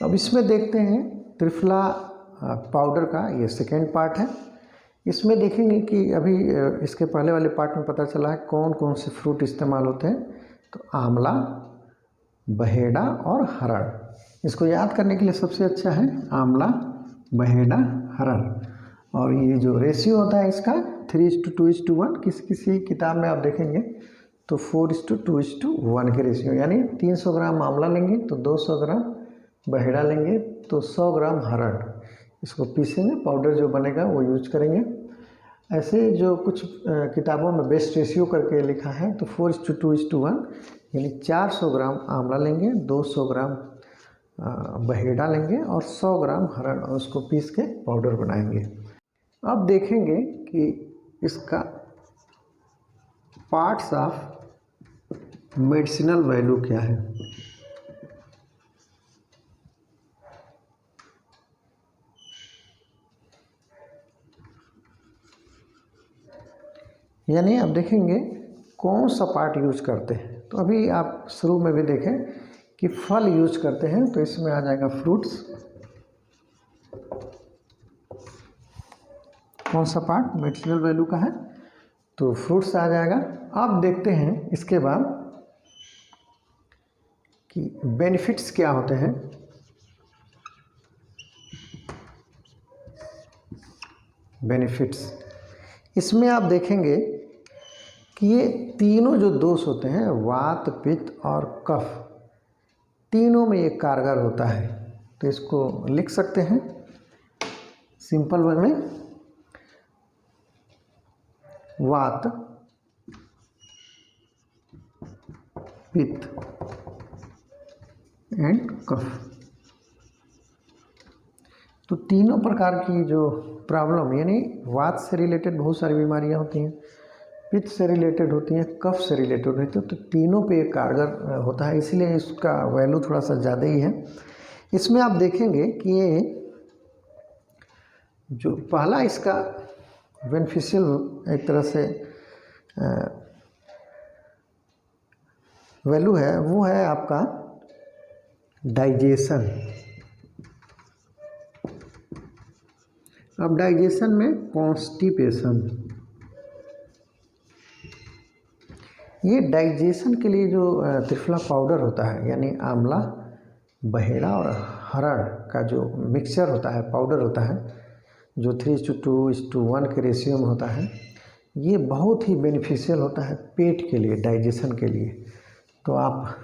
अब इसमें देखते हैं त्रिफला पाउडर का ये सेकेंड पार्ट है। इसमें देखेंगे कि अभी इसके पहले वाले पार्ट में पता चला है कौन कौन से फ्रूट इस्तेमाल होते हैं। तो आंवला, बहेड़ा और हरड़। इसको याद करने के लिए सबसे अच्छा है आंवला, बहेड़ा, हरड़। और ये जो रेशियो होता है इसका 3:2:1, किसी किसी किताब में आप देखेंगे तो 4:2:1 के रेशियो, यानी 300 ग्राम आंवला लेंगे तो 200 ग्राम बहेड़ा लेंगे तो 100 ग्राम हरड़। इसको पीसेंगे, पाउडर जो बनेगा वो यूज करेंगे। ऐसे जो कुछ किताबों में बेस्ट रेशियो करके लिखा है तो 4:2:1, यानी 400 ग्राम आंवला लेंगे, 200 ग्राम बहेड़ा लेंगे और 100 ग्राम हरड़, और उसको पीस के पाउडर बनाएंगे। अब देखेंगे कि इसका पार्ट्स ऑफ मेडिसिनल वैल्यू क्या है। यानी अब देखेंगे कौन सा पार्ट यूज करते हैं। तो अभी आप शुरू में भी देखें कि फल यूज करते हैं, तो इसमें आ जाएगा फ्रूट्स। कौन सा पार्ट मेडिसिनल वैल्यू का है, तो फ्रूट्स आ जाएगा। अब देखते हैं इसके बाद कि बेनिफिट्स क्या होते हैं। बेनिफिट्स इसमें आप देखेंगे कि ये तीनों जो दोष होते हैं, वात, पित्त और कफ, तीनों में ये कारगर होता है। तो इसको लिख सकते हैं सिंपल वे में, वात, पित्त एंड कफ। तो तीनों प्रकार की जो प्रॉब्लम, यानी वात से रिलेटेड बहुत सारी बीमारियां होती हैं, पित्त से रिलेटेड होती हैं, कफ से रिलेटेड होती है, तो तीनों पे कारगर होता है, इसलिए इसका वैल्यू थोड़ा सा ज़्यादा ही है। इसमें आप देखेंगे कि ये जो पहला इसका बेनिफिशियल एक तरह से वैल्यू है, वो है आपका डाइजेशन। अब डाइजेशन में कॉन्स्टिपेशन, ये डाइजेशन के लिए जो त्रिफला पाउडर होता है, यानी आंवला, बहेड़ा और हरड़ का जो मिक्सचर होता है, पाउडर होता है, जो 3:2:1 के रेशियो में होता है, ये बहुत ही बेनिफिशियल होता है पेट के लिए, डाइजेशन के लिए। तो आप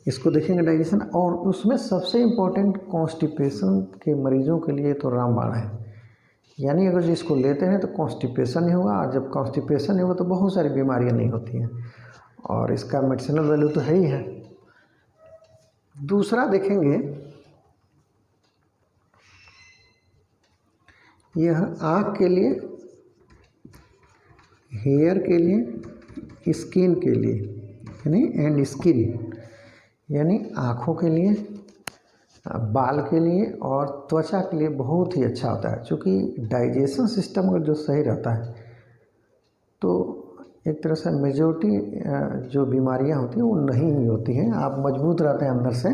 इसको देखेंगे डाइजेशन, और उसमें सबसे इम्पोर्टेंट कॉन्स्टिपेशन के मरीजों के लिए तो रामबाण है। यानी अगर जो इसको लेते हैं तो कॉन्स्टिपेशन नहीं होगा, और जब कॉन्स्टिपेशन नहीं होगा तो बहुत सारी बीमारियां नहीं होती हैं, और इसका मेडिसिनल वैल्यू तो है ही है। दूसरा देखेंगे, यह आँख के लिए, हेयर के लिए, स्किन के लिए, यानी एंड स्किन, यानी आँखों के लिए, बाल के लिए और त्वचा के लिए बहुत ही अच्छा होता है। क्योंकि डाइजेशन सिस्टम अगर जो सही रहता है तो एक तरह से मेजॉरिटी जो बीमारियां होती हैं वो नहीं ही होती हैं, आप मजबूत रहते हैं अंदर से।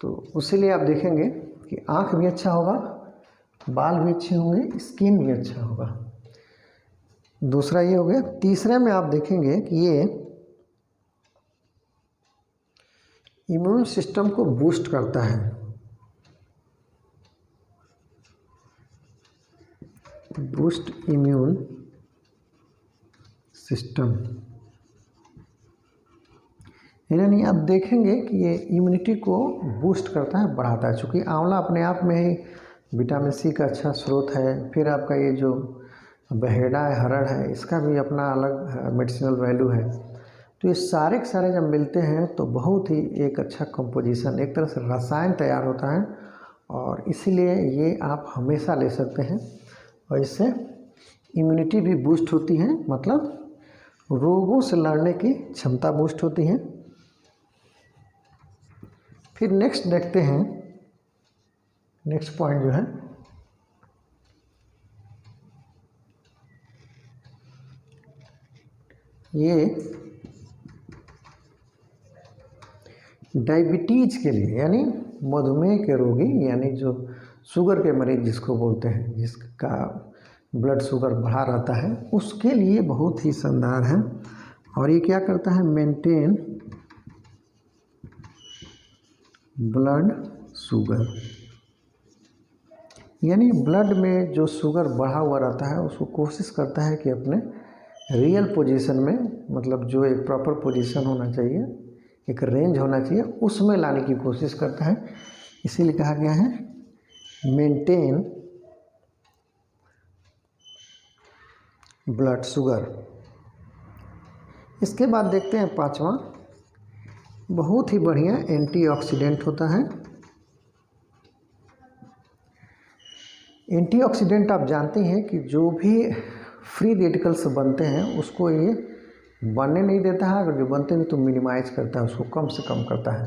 तो उसीलिए आप देखेंगे कि आँख भी अच्छा होगा, बाल भी अच्छे होंगे, स्किन भी अच्छा होगा। दूसरा ये हो गया। तीसरे में आप देखेंगे कि ये इम्यून सिस्टम को बूस्ट करता है। बूस्ट इम्यून सिस्टम, यानी आप देखेंगे कि ये इम्यूनिटी को बूस्ट करता है, बढ़ाता है। चूँकि आंवला अपने आप में ही विटामिन सी का अच्छा स्रोत है। फिर आपका ये जो बहेड़ा है, हरड़ है, इसका भी अपना अलग मेडिसिनल वैल्यू है। तो ये सारे के सारे जब मिलते हैं तो बहुत ही एक अच्छा कंपोजिशन, एक तरह से रसायन तैयार होता है, और इसीलिए ये आप हमेशा ले सकते हैं। और इससे इम्यूनिटी भी बूस्ट होती है, मतलब रोगों से लड़ने की क्षमता बूस्ट होती है। फिर नेक्स्ट देखते हैं, नेक्स्ट पॉइंट जो है डायबिटीज के लिए यानी मधुमेह के रोगी, यानी जो शुगर के मरीज जिसको बोलते हैं, जिसका ब्लड शुगर बढ़ा रहता है, उसके लिए बहुत ही शानदार है। और ये क्या करता है, मेंटेन ब्लड शुगर, यानी ब्लड में जो शुगर बढ़ा हुआ रहता है उसको कोशिश करता है कि अपने रियल पोजीशन में, मतलब जो एक प्रॉपर पोजीशन होना चाहिए, एक रेंज होना चाहिए, उसमें लाने की कोशिश करता है। इसीलिए कहा गया है मेंटेन ब्लड शुगर। इसके बाद देखते हैं पांचवा, बहुत ही बढ़िया एंटीऑक्सीडेंट होता है। एंटीऑक्सीडेंट आप जानते हैं कि जो भी फ्री रेडिकल्स बनते हैं उसको ये बनने नहीं देता है, अगर जो बनते नहीं तो मिनिमाइज करता है, उसको कम से कम करता है।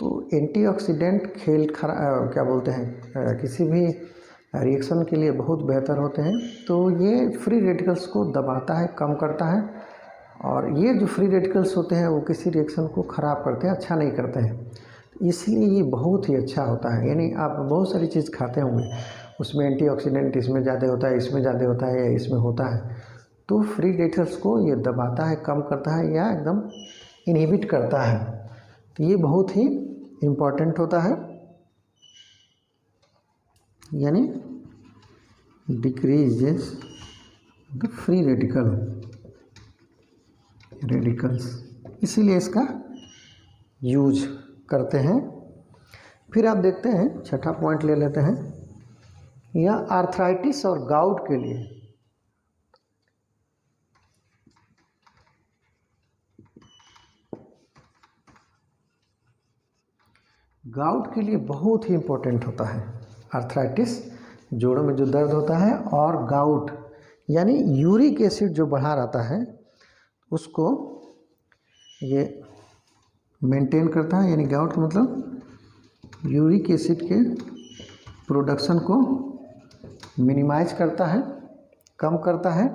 तो एंटीऑक्सीडेंट क्या बोलते हैं, किसी भी रिएक्शन के लिए बहुत बेहतर होते हैं। तो ये फ्री रेडिकल्स को दबाता है, कम करता है, और ये जो फ्री रेडिकल्स होते हैं वो किसी रिएक्शन को ख़राब करते हैं, अच्छा नहीं करते हैं, इसलिए ये बहुत ही अच्छा होता है। यानी आप बहुत सारी चीज़ खाते होंगे, उसमें एंटीऑक्सीडेंट इसमें ज़्यादा होता है, इसमें ज़्यादा होता है, या इसमें होता है, तो फ्री रेडिकल्स को ये दबाता है, कम करता है, या एकदम इनहिबिट करता है। तो ये बहुत ही इम्पॉर्टेंट होता है, यानी डिक्रीजेस द फ्री रेडिकल्स, इसीलिए इसका यूज करते हैं। फिर आप देखते हैं छठा पॉइंट ले लेते हैं, यह आर्थराइटिस और गाउट के लिए बहुत ही इम्पोर्टेंट होता है। आर्थराइटिस, जोड़ों में जो दर्द होता है, और गाउट यानी यूरिक एसिड जो बढ़ा रहता है उसको ये मेंटेन करता है। यानी गाउट का मतलब यूरिक एसिड के प्रोडक्शन को मिनिमाइज करता है, कम करता है।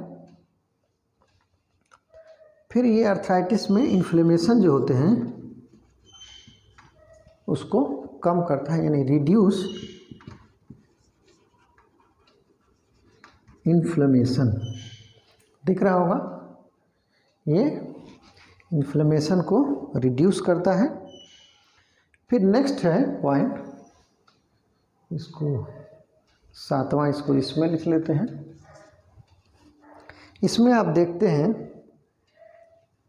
फिर ये आर्थराइटिस में इन्फ्लेमेशन जो होते हैं उसको कम करता है, यानी रिड्यूस इन्फ्लेमेशन, दिख रहा होगा, ये इन्फ्लेमेशन को रिड्यूस करता है। फिर नेक्स्ट है पॉइंट, इसको सातवां, इसको इसमें लिख लेते हैं। इसमें आप देखते हैं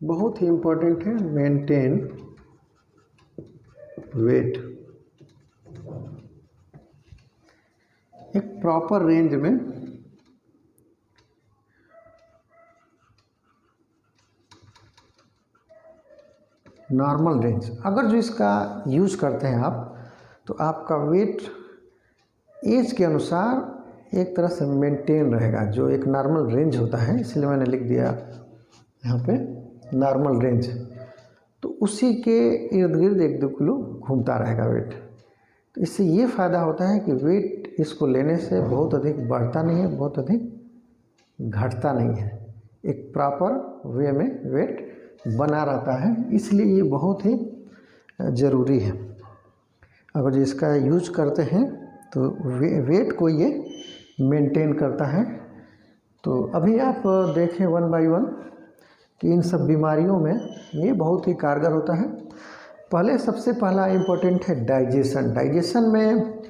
बहुत ही इम्पोर्टेंट है, मेंटेन वेट, एक प्रॉपर रेंज में नॉर्मल रेंज। अगर जो इसका यूज करते हैं आप, तो आपका वेट एज के अनुसार एक तरह से मेंटेन रहेगा, जो एक नॉर्मल रेंज होता है, इसलिए मैंने लिख दिया यहाँ पे नॉर्मल रेंज। तो उसी के इर्द गिर्द 1-2 किलो घूमता रहेगा वेट। तो इससे ये फ़ायदा होता है कि वेट इसको लेने से बहुत अधिक बढ़ता नहीं है, बहुत अधिक घटता नहीं है, एक प्रॉपर वे में वेट बना रहता है, इसलिए ये बहुत ही ज़रूरी है। अगर जो इसका यूज करते हैं तो वेट को ये मेंटेन करता है। तो अभी आप देखें 1 बाय 1 कि इन सब बीमारियों में ये बहुत ही कारगर होता है। पहले सबसे पहला इम्पोर्टेंट है डाइजेशन। डाइजेशन में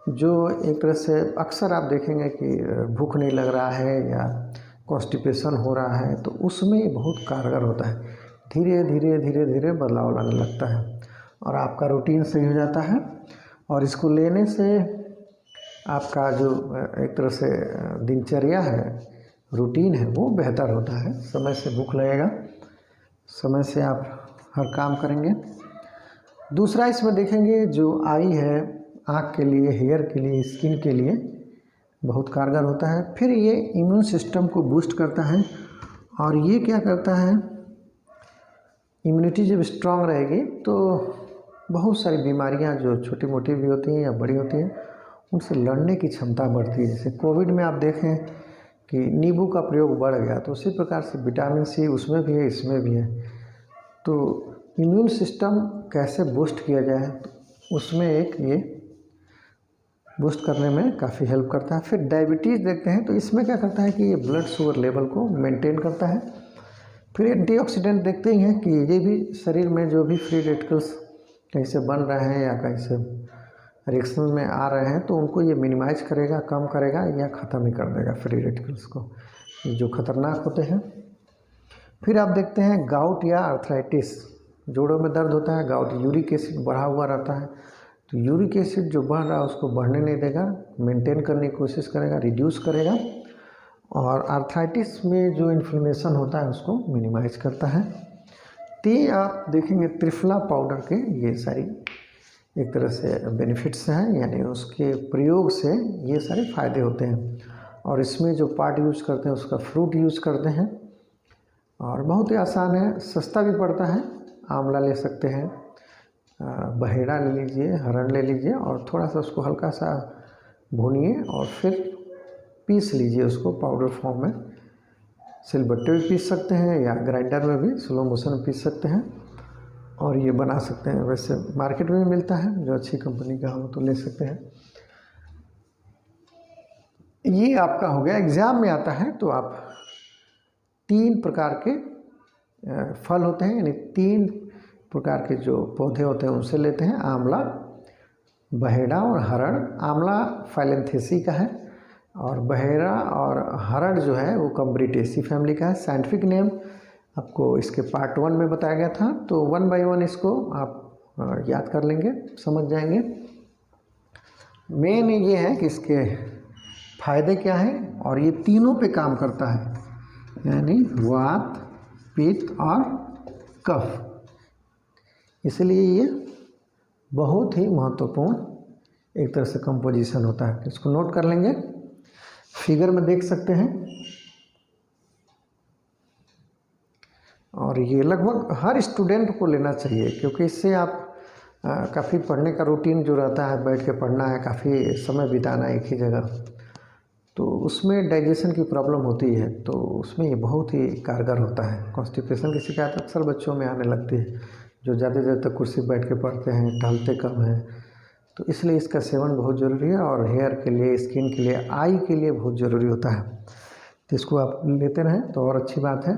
जो एक तरह से अक्सर आप देखेंगे कि भूख नहीं लग रहा है या कॉन्स्टिपेशन हो रहा है, तो उसमें ये बहुत कारगर होता है। धीरे धीरे बदलाव लाने लगता है और आपका रूटीन सही हो जाता है, और इसको लेने से आपका जो एक तरह से दिनचर्या है, रूटीन है, वो बेहतर होता है। समय से भूख लगेगा, समय से आप हर काम करेंगे। दूसरा इसमें देखेंगे जो आई है, आँख के लिए, हेयर के लिए, स्किन के लिए बहुत कारगर होता है। फिर ये इम्यून सिस्टम को बूस्ट करता है, और ये क्या करता है, इम्यूनिटी जब स्ट्रांग रहेगी तो बहुत सारी बीमारियां जो छोटी मोटी भी होती हैं या बड़ी होती हैं, उनसे लड़ने की क्षमता बढ़ती है। जैसे कोविड में आप देखें कि नींबू का प्रयोग बढ़ गया, तो उसी प्रकार से विटामिन सी उसमें भी है, इसमें भी है। तो इम्यून सिस्टम कैसे बूस्ट किया जाए, तो उसमें एक ये बूस्ट करने में काफ़ी हेल्प करता है। फिर डायबिटीज़ देखते हैं, तो इसमें क्या करता है कि ये ब्लड शुगर लेवल को मेंटेन करता है। फिर एंटीऑक्सीडेंट देखते ही हैं कि ये भी शरीर में जो भी फ्री रेडिकल्स कहीं से बन रहे हैं या कहीं से रिएक्शन में आ रहे हैं, तो उनको ये मिनिमाइज करेगा, कम करेगा या ख़त्म ही कर देगा फ्री रेडिकल्स को, जो खतरनाक होते हैं। फिर आप देखते हैं गाउट या आर्थराइटिस, जोड़ों में दर्द होता है, गाउट यूरिक एसिड बढ़ा हुआ रहता है, तो यूरिक एसिड जो बढ़ रहा है उसको बढ़ने नहीं देगा, मेंटेन करने की कोशिश करेगा, रिड्यूस करेगा। और आर्थराइटिस में जो इन्फ्लेमेशन होता है उसको मिनिमाइज करता है। तो आप देखेंगे त्रिफला पाउडर के ये सारी एक तरह से बेनिफिट्स हैं, यानी उसके प्रयोग से ये सारे फ़ायदे होते हैं। और इसमें जो पार्ट यूज़ करते हैं उसका फ्रूट यूज़ करते हैं, और बहुत ही आसान है, सस्ता भी पड़ता है। आंवला ले सकते हैं, बहेड़ा ले लीजिए, हरण ले लीजिए, और थोड़ा सा उसको हल्का सा भूनिए और फिर पीस लीजिए उसको पाउडर फॉर्म में। सिलबट्टे भी पीस सकते हैं या ग्राइंडर में भी स्लो मोशन में पीस सकते हैं, और ये बना सकते हैं। वैसे मार्केट में भी मिलता है, जो अच्छी कंपनी का हो तो ले सकते हैं। ये आपका हो गया। एग्ज़ाम में आता है तो आप 3 प्रकार के फल होते हैं, यानी 3 प्रकार के जो पौधे होते हैं उनसे लेते हैं, आंवला, बहेड़ा और हरड़। आंवला फाइलेंथेसी का है, और बहेड़ा और हरड़ जो है वो कम्ब्रिटेसी फैमिली का है। साइंटिफिक नेम आपको इसके पार्ट 1 में बताया गया था, तो 1 बाय 1 इसको आप याद कर लेंगे, समझ जाएंगे। मेन ये है कि इसके फायदे क्या हैं, और ये तीनों पे काम करता है, यानी वात, पित्त और कफ। इसलिए ये बहुत ही महत्वपूर्ण एक तरह से कंपोजिशन होता है। इसको नोट कर लेंगे, फिगर में देख सकते हैं। और ये लगभग हर स्टूडेंट को लेना चाहिए, क्योंकि इससे आप काफ़ी पढ़ने का रूटीन जो रहता है, बैठ के पढ़ना है, काफ़ी समय बिताना है एक ही जगह, तो उसमें डाइजेशन की प्रॉब्लम होती है, तो उसमें ये बहुत ही कारगर होता है। कॉन्स्टिपेशन की शिकायत अक्सर बच्चों में आने लगती है, जो ज़्यादा देर तक कुर्सी पर बैठ के पढ़ते हैं, टहलते कम हैं, तो इसलिए इसका सेवन बहुत ज़रूरी है। और हेयर के लिए, स्किन के लिए, आई के लिए बहुत ज़रूरी होता है। तो इसको आप लेते रहें तो और अच्छी बात है।